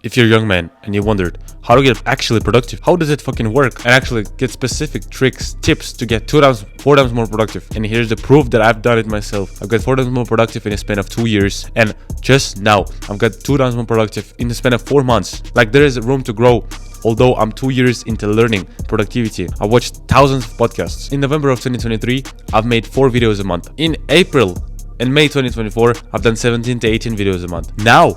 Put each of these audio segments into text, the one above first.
If you're a young man and you wondered how to get actually productive, how does it fucking work, and actually get specific tricks, tips to get 2 times, 4 times more productive. And here's the proof that I've done it myself. I've got 4 times more productive in a span of 2 years, and just now I've got 2 times more productive in the span of 4 months. Like, there is room to grow. Although I'm 2 years into learning productivity, I watched thousands of podcasts. In November of 2023, I've made 4 videos a month. In April and May 2024, I've done 17 to 18 videos a month. Now,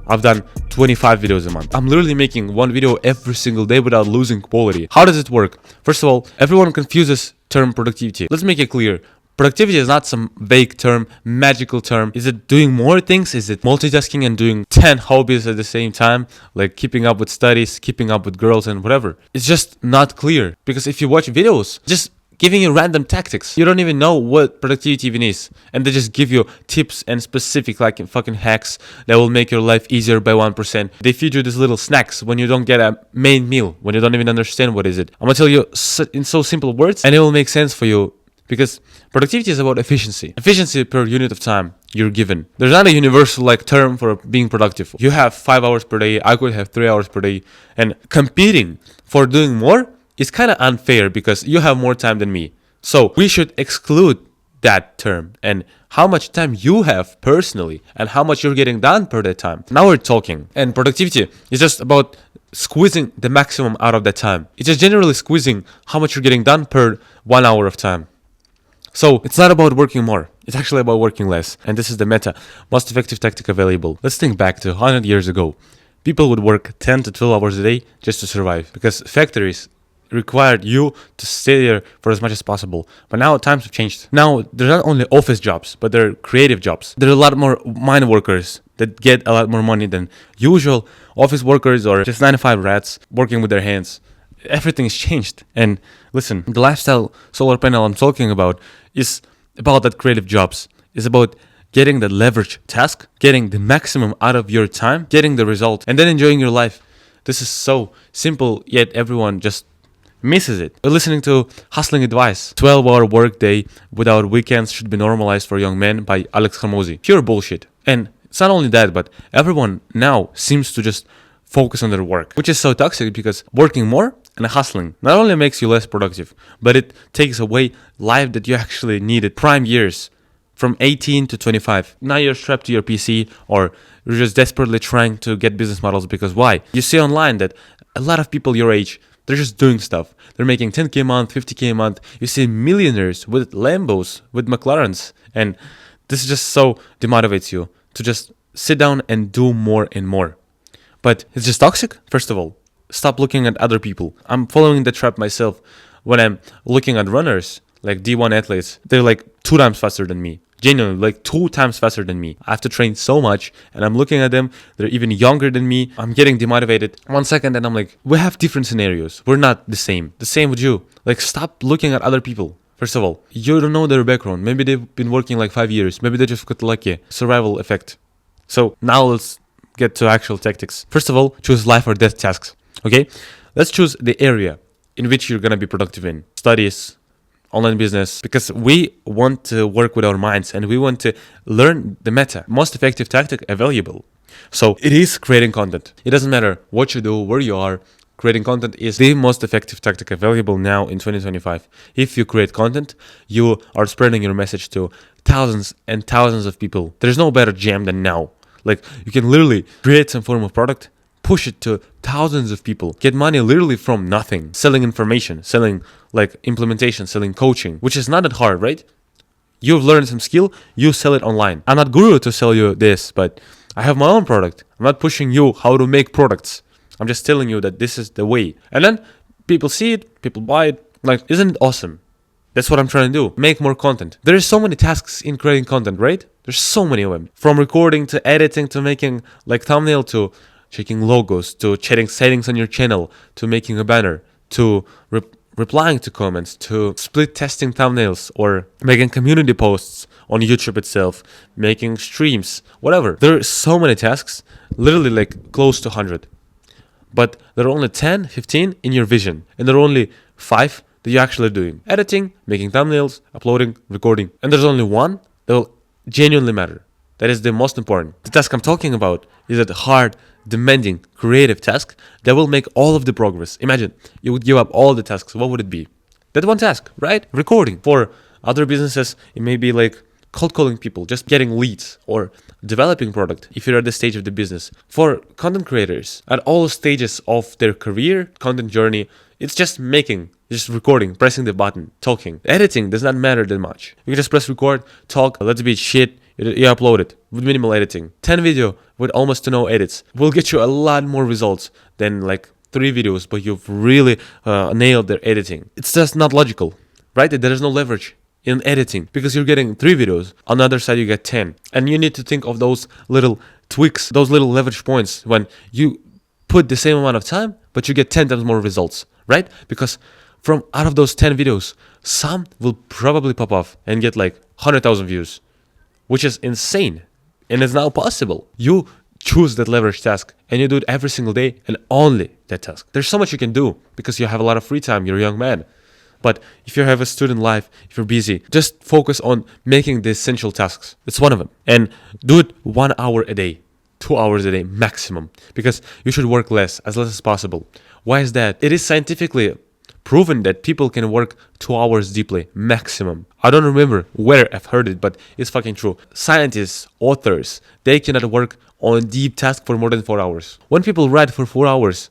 I've done 25 videos a month. I'm literally making 1 video every single day without losing quality. How does it work? First of all, everyone confuses term productivity. Let's make it clear. Productivity is not some vague term, magical term. Is it doing more things? Is it multitasking and doing 10 hobbies at the same time? Like keeping up with studies, keeping up with girls and whatever. It's just not clear. Because if you watch videos, just giving you random tactics, you don't even know what productivity even is. And they just give you tips and specific like fucking hacks that will make your life easier by 1%. They feed you these little snacks when you don't get a main meal, when you don't even understand what is it. I'm gonna tell you in so simple words and it will make sense for you. Because productivity is about efficiency. Efficiency per unit of time you're given. There's not a universal like term for being productive. You have 5 hours per day, I could have 3 hours per day. And competing for doing more is kind of unfair because you have more time than me. So we should exclude that term and how much time you have personally and how much you're getting done per that time. Now we're talking. And productivity is just about squeezing the maximum out of that time. It's just generally squeezing how much you're getting done per 1 hour of time. So it's not about working more. It's actually about working less. And this is the meta, most effective tactic available. Let's think back to 100 years ago. People would work 10 to 12 hours a day just to survive because factories required you to stay there for as much as possible. But now times have changed. Now there's not only office jobs, but there are creative jobs. There are a lot more mind workers that get a lot more money than usual office workers or just 9-to-5 rats working with their hands. Everything's changed. And listen, the lifestyle solar panel I'm talking about is about that creative jobs. It's about getting the leverage task, getting the maximum out of your time, getting the result, and then enjoying your life. This is so simple, yet everyone just misses it. We're listening to Hustling Advice. 12-hour workday without weekends should be normalized for young men by Alex Hormozi. Pure bullshit. And it's not only that, but everyone now seems to just focus on their work, which is so toxic because working more and hustling not only makes you less productive, but it takes away life that you actually needed. Prime years from 18 to 25. Now you're strapped to your PC or you're just desperately trying to get business models because why? You see online that a lot of people your age, they're just doing stuff. They're making 10K a month, 50K a month. You see millionaires with Lambos, with McLarens. And this just so demotivates you to just sit down and do more and more. But it's just toxic, first of all. Stop looking at other people. I'm following the trap myself. When I'm looking at runners, like D1 athletes, they're like 2 times faster than me. Genuinely, like 2 times faster than me. I have to train so much, and I'm looking at them. They're even younger than me. I'm getting demotivated. 1 second, and I'm like, we have different scenarios. We're not the same. The same with you. Like, stop looking at other people. First of all, you don't know their background. Maybe they've been working like 5 years. Maybe they just got lucky. Survival effect. So now let's get to actual tactics. First of all, choose life or death tasks. Okay? Let's choose the area in which you're going to be productive in. Studies, online business, because we want to work with our minds and we want to learn the meta, most effective tactic available. So it is creating content. It doesn't matter what you do, where you are. Creating content is the most effective tactic available now in 2025. If you create content, you are spreading your message to thousands and thousands of people. There's no better jam than now. Like, you can literally create some form of product, push it to thousands of people, get money literally from nothing, selling information, selling like implementation, selling coaching, which is not that hard, right? You've learned some skill, you sell it online. I'm not guru to sell you this, but I have my own product. I'm not pushing you how to make products. I'm just telling you that this is the way. And then people see it, people buy it. Like, isn't it awesome? That's what I'm trying to do. Make more content. There are so many tasks in creating content, right? There's so many of them. From recording to editing to making like thumbnail to checking logos to chatting settings on your channel to making a banner to replying to comments to split testing thumbnails or making community posts on YouTube itself, making streams, whatever. There are so many tasks, literally like close to 100. But there are only 10, 15 in your vision. And there are only 5 that you're actually doing. Editing, making thumbnails, uploading, recording. And there's only one that will genuinely matter. That is the most important. The task I'm talking about is that hard, demanding, creative task that will make all of the progress. Imagine you would give up all the tasks. What would it be? That one task, right? Recording. For other businesses, it may be like cold calling people, just getting leads, or developing product if you're at the stage of the business. For content creators, at all stages of their career, content journey, it's just making, just recording, pressing the button, talking. Editing does not matter that much. You can just press record, talk, let's be shit, you upload it with minimal editing. 10 video with almost no edits will get you a lot more results than like 3 videos, but you've really nailed their editing. It's just not logical, right? There is no leverage in editing because you're getting 3 videos. On the other side, you get 10. And you need to think of those little tweaks, those little leverage points when you put the same amount of time, but you get 10 times more results, right? Because from out of those 10 videos, some will probably pop off and get like 100,000 views, which is insane. And it's now possible. You choose that leverage task and you do it every single day and only that task. There's so much you can do because you have a lot of free time. You're a young man. But if you have a student life, if you're busy, just focus on making the essential tasks. It's one of them. And do it 1 hour a day, 2 hours a day maximum, because you should work less as possible. Why is that? It is scientifically proven that people can work 2 hours deeply maximum. I don't remember where I've heard it, but it's fucking true. Scientists, authors, they cannot work on deep task for more than 4 hours. When people write for 4 hours,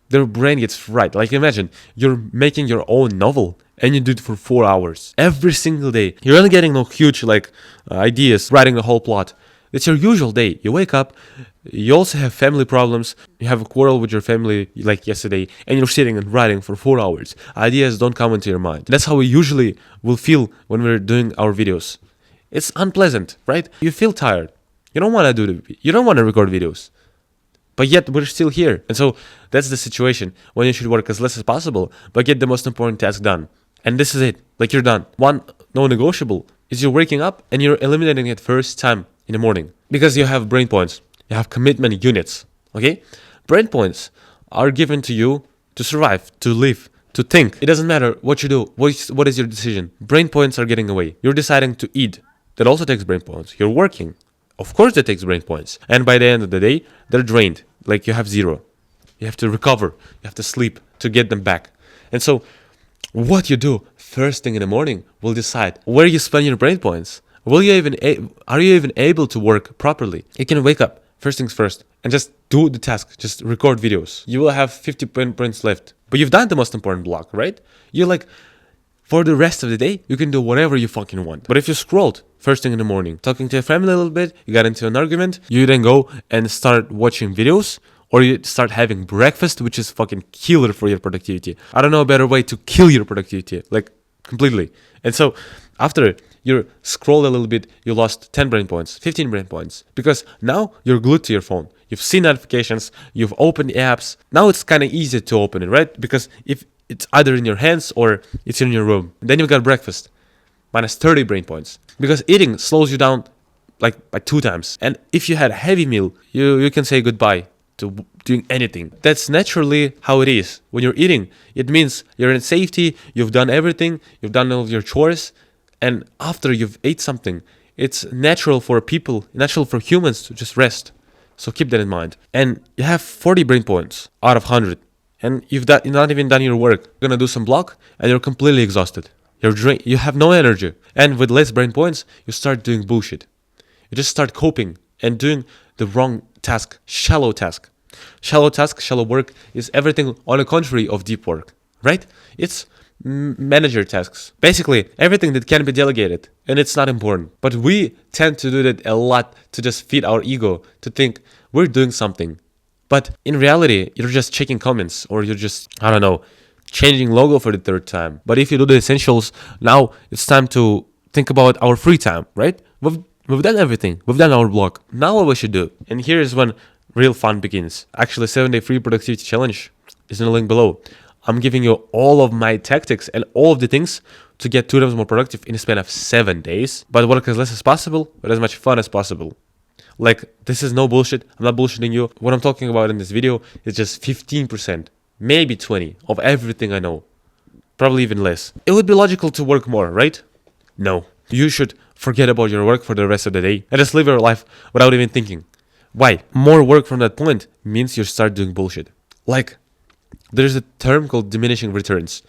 their brain gets fried. Like imagine you're making your own novel and you do it for 4 hours every single day. You're not getting no huge ideas, writing the whole plot. It's your usual day. You wake up, you also have family problems, you have a quarrel with your family like yesterday, and you're sitting and writing for 4 hours. Ideas don't come into your mind. That's how we usually will feel when we're doing our videos. It's unpleasant, right? You feel tired. You don't want to record videos. But yet we're still here. And so that's the situation when you should work as less as possible, but get the most important task done. And this is it. Like you're done. One non-negotiable is you're waking up and you're eliminating it first time in the morning. Because you have brain points. You have commitment units. Okay? Brain points are given to you to survive, to live, to think. It doesn't matter what you do. What is your decision? Brain points are getting away. You're deciding to eat. That also takes brain points. You're working. Of course that takes brain points. And by the end of the day, they're drained. Like you have 0. You have to recover. You have to sleep to get them back. And so what you do first thing in the morning will decide where you spend your brain points. Are you even able to work properly? You can wake up first things first and just do the task. Just record videos. You will have 50 points left. But you've done the most important block, right? You're like, for the rest of the day, you can do whatever you fucking want. But if you scrolled first thing in the morning, talking to your family a little bit, you got into an argument, you then go and start watching videos, or you start having breakfast, which is fucking killer for your productivity. I don't know a better way to kill your productivity, like completely. And so after you scroll a little bit, you lost 10 brain points, 15 brain points, because now you're glued to your phone. You've seen notifications, you've opened apps. Now it's kind of easy to open it, right? Because if it's either in your hands or it's in your room. Then you've got breakfast, minus 30 brain points. Because eating slows you down like by 2 times. And if you had a heavy meal, you can say goodbye to doing anything. That's naturally how it is. When you're eating, it means you're in safety, you've done everything, you've done all of your chores. And after you've ate something, it's natural for humans to just rest. So keep that in mind. And you have 40 brain points out of 100. And you've not even done your work. You're gonna do some block and you're completely exhausted. You're drained. You have no energy. And with less brain points, you start doing bullshit. You just start coping and doing the wrong task, shallow task. Shallow work is everything on the contrary of deep work, right? It's manager tasks. Basically, everything that can be delegated and it's not important. But we tend to do that a lot to just feed our ego, to think we're doing something. But in reality, you're just checking comments or you're just, changing logo for the 3rd time. But if you do the essentials, now it's time to think about our free time, right? We've done everything. We've done our block. Now what we should do? And here is when real fun begins. Actually, 7-day free productivity challenge is in the link below. I'm giving you all of my tactics and all of the things to get 2 times more productive in a span of 7 days. But work as less as possible, but as much fun as possible. Like, this is no bullshit. I'm not bullshitting you. What I'm talking about in this video is just 15%, maybe 20% of everything I know. Probably even less. It would be logical to work more, right? No. You should forget about your work for the rest of the day and just live your life without even thinking. Why? More work from that point means you start doing bullshit. Like, there's a term called diminishing returns.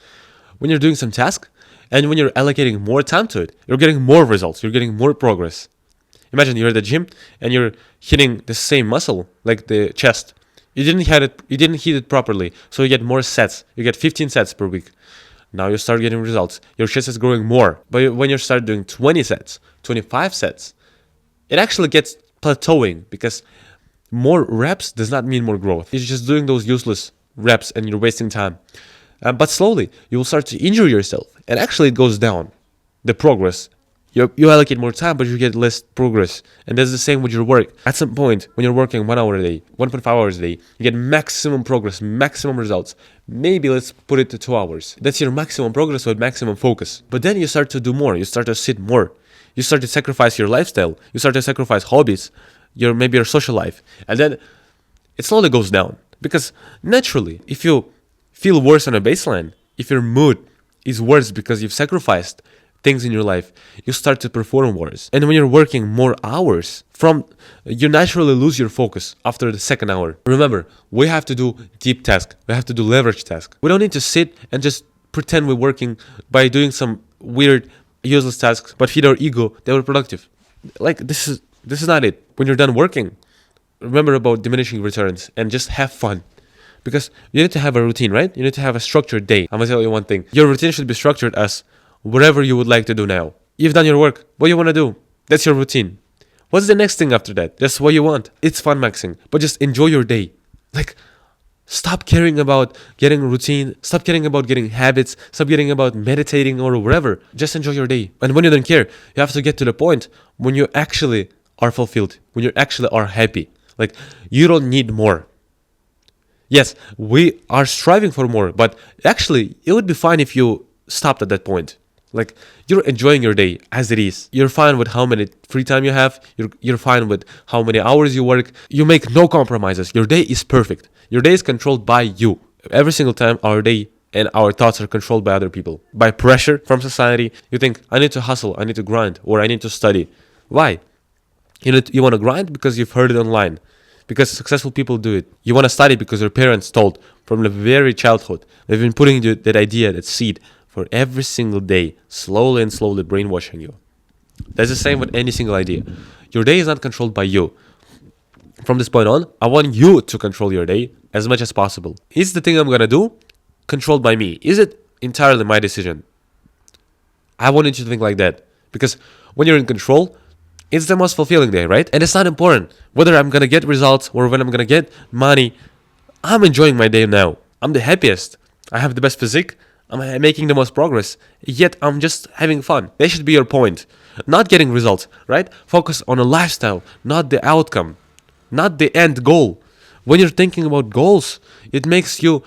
When you're doing some task and when you're allocating more time to it, you're getting more results, you're getting more progress. Imagine you're at the gym and you're hitting the same muscle, like the chest. You didn't hit it properly, so you get more sets. You get 15 sets per week. Now you start getting results. Your chest is growing more. But when you start doing 20 sets, 25 sets, it actually gets plateauing because more reps does not mean more growth. You're just doing those useless reps and you're wasting time. But slowly, you will start to injure yourself. And actually it goes down. The progress. You allocate more time, but you get less progress. And that's the same with your work. At some point, when you're working 1 hour a day, 1.5 hours a day, you get maximum progress, maximum results. Maybe let's put it to 2 hours. That's your maximum progress with maximum focus. But then you start to do more. You start to sit more. You start to sacrifice your lifestyle. You start to sacrifice hobbies, maybe your social life. And then it slowly goes down. Because naturally, if you feel worse on a baseline, if your mood is worse because you've sacrificed things in your life, you start to perform worse. And when you're working more hours, you naturally lose your focus after the second hour. Remember, we have to do deep tasks. We have to do leverage tasks. We don't need to sit and just pretend we're working by doing some weird, useless tasks, but feed our ego that we're productive. Like, this is not it. When you're done working, remember about diminishing returns and just have fun. Because you need to have a routine, right? You need to have a structured day. I'm gonna tell you one thing. Your routine should be structured as whatever you would like to do now. You've done your work. What you want to do? That's your routine. What's the next thing after that? That's what you want. It's fun maxing. But just enjoy your day. Like, stop caring about getting routine. Stop caring about getting habits. Stop caring about meditating or whatever. Just enjoy your day. And when you don't care, you have to get to the point when you actually are fulfilled. When you actually are happy. Like, you don't need more. Yes, we are striving for more. But actually, it would be fine if you stopped at that point. Like, you're enjoying your day as it is. You're fine with how many free time you have. You're fine with how many hours you work. You make no compromises. Your day is perfect. Your day is controlled by you. Every single time our day and our thoughts are controlled by other people. By pressure from society. You think, I need to hustle, I need to grind, or I need to study. Why? You want to grind because you've heard it online. Because successful people do it. You want to study because your parents told from the very childhood. They've been putting you that idea, that seed, for every single day, slowly and slowly brainwashing you. That's the same with any single idea. Your day is not controlled by you. From this point on, I want you to control your day as much as possible. Is the thing I'm going to do controlled by me? Is it entirely my decision? I wanted you to think like that. Because when you're in control, it's the most fulfilling day, right? And it's not important whether I'm going to get results or when I'm going to get money. I'm enjoying my day now. I'm the happiest. I have the best physique. I'm making the most progress, yet I'm just having fun. That should be your point. Not getting results, right? Focus on a lifestyle, not the outcome, not the end goal. When you're thinking about goals, it makes you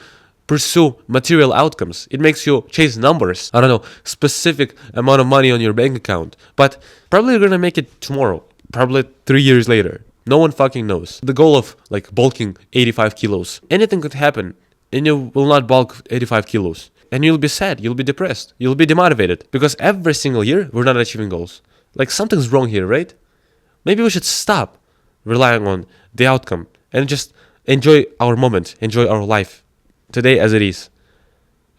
pursue material outcomes. It makes you chase numbers. I don't know, specific amount of money on your bank account. But probably you're gonna make it tomorrow, probably 3 years later. No one fucking knows. The goal of like bulking 85 kilos. Anything could happen and you will not bulk 85 kilos. And you'll be sad, you'll be depressed, you'll be demotivated. Because every single year, we're not achieving goals. Like, something's wrong here, right? Maybe we should stop relying on the outcome and just enjoy our moment, enjoy our life today as it is.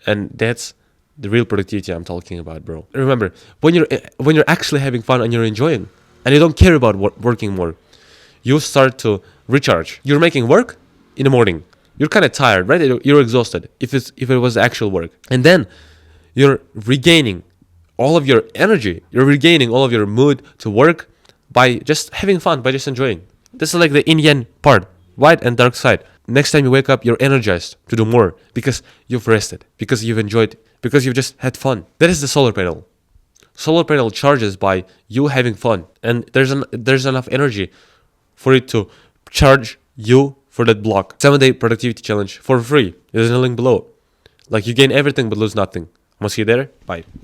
And that's the real productivity I'm talking about, bro. Remember, when you're actually having fun and you're enjoying, and you don't care about working more, you start to recharge. You're making work in the morning. You're kind of tired, right? You're exhausted if it was actual work. And then you're regaining all of your energy. You're regaining all of your mood to work by just having fun, by just enjoying. This is like the yin-yang part, white and dark side. Next time you wake up, you're energized to do more because you've rested, because you've enjoyed, because you've just had fun. That is the solar panel. Solar panel charges by you having fun. And there's enough energy for it to charge you for that block. 7-day productivity challenge for free. There's a link below. Like, you gain everything but lose nothing. I'm gonna see you there. Bye.